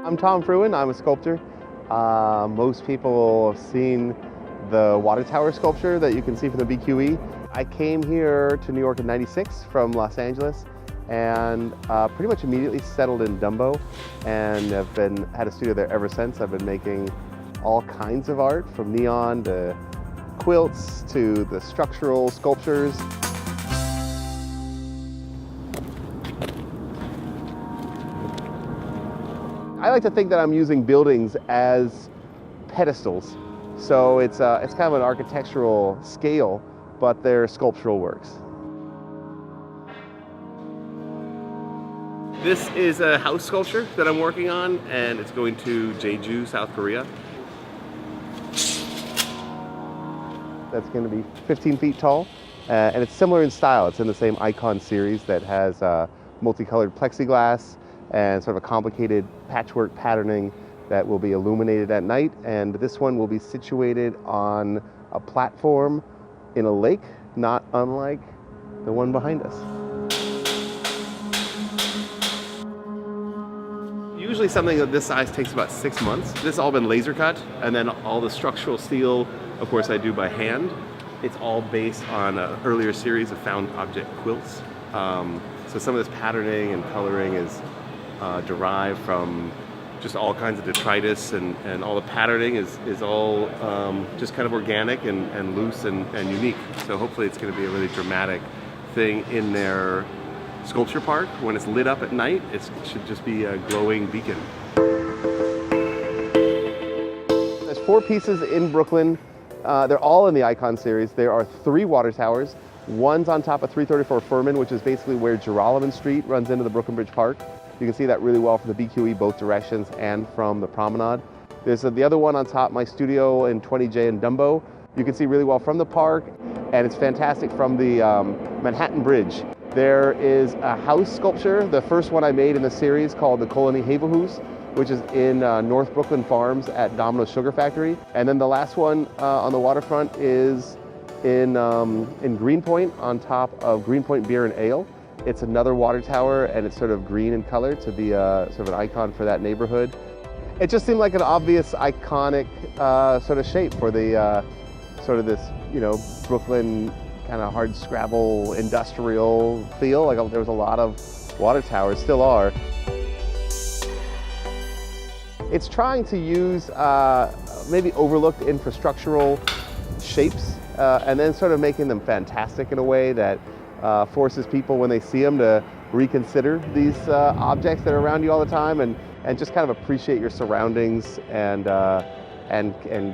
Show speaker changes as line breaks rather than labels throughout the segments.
I'm Tom Fruin, I'm a sculptor. Most people have seen the Watertower sculpture that you can see from the BQE. I came here to New York in '96 from Los Angeles and pretty much immediately settled in Dumbo and have had a studio there ever since. I've been making all kinds of art, from neon to quilts to the structural sculptures. I like to think that I'm using buildings as pedestals. So it's kind of an architectural scale, but they're sculptural works. This is a house sculpture that I'm working on, and it's going to Jeju, South Korea. That's going to be 15 feet tall, and it's similar in style. It's in the same icon series that has multicolored plexiglass and sort of a complicated patchwork patterning that will be illuminated at night. And this one will be situated on a platform in a lake, not unlike the one behind us. Usually something of this size takes about 6 months. This has all been laser cut, and then all the structural steel, of course, I do by hand. It's all based on an earlier series of found object quilts. So some of this patterning and coloring is derived from just all kinds of detritus, and all the patterning is all just kind of organic and loose and unique. So hopefully it's going to be a really dramatic thing in their sculpture park. When it's lit up at night, it should just be a glowing beacon. There's 4 pieces in Brooklyn. They're all in the Icon series. There are 3 water towers. One's on top of 334 Furman, which is basically where Girolamo Street runs into the Brooklyn Bridge Park. You can see that really well from the BQE, both directions, and from the promenade. There's the other one on top, my studio in 20J in Dumbo. You can see really well from the park, and it's fantastic from the Manhattan Bridge. There is a house sculpture, the first one I made in the series, called the Colony Havelhus, which is in North Brooklyn Farms at Domino's Sugar Factory. And then the last one on the waterfront is in Greenpoint, on top of Greenpoint Beer and Ale. It's another water tower, and it's sort of green in color to be sort of an icon for that neighborhood. It just seemed like an obvious, iconic sort of shape for the sort of this, Brooklyn kind of hard scrabble industrial feel. Like there was a lot of water towers, still are. It's trying to use maybe overlooked infrastructural shapes and then sort of making them fantastic in a way that forces people, when they see them, to reconsider these objects that are around you all the time, and just kind of appreciate your surroundings and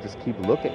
just keep looking.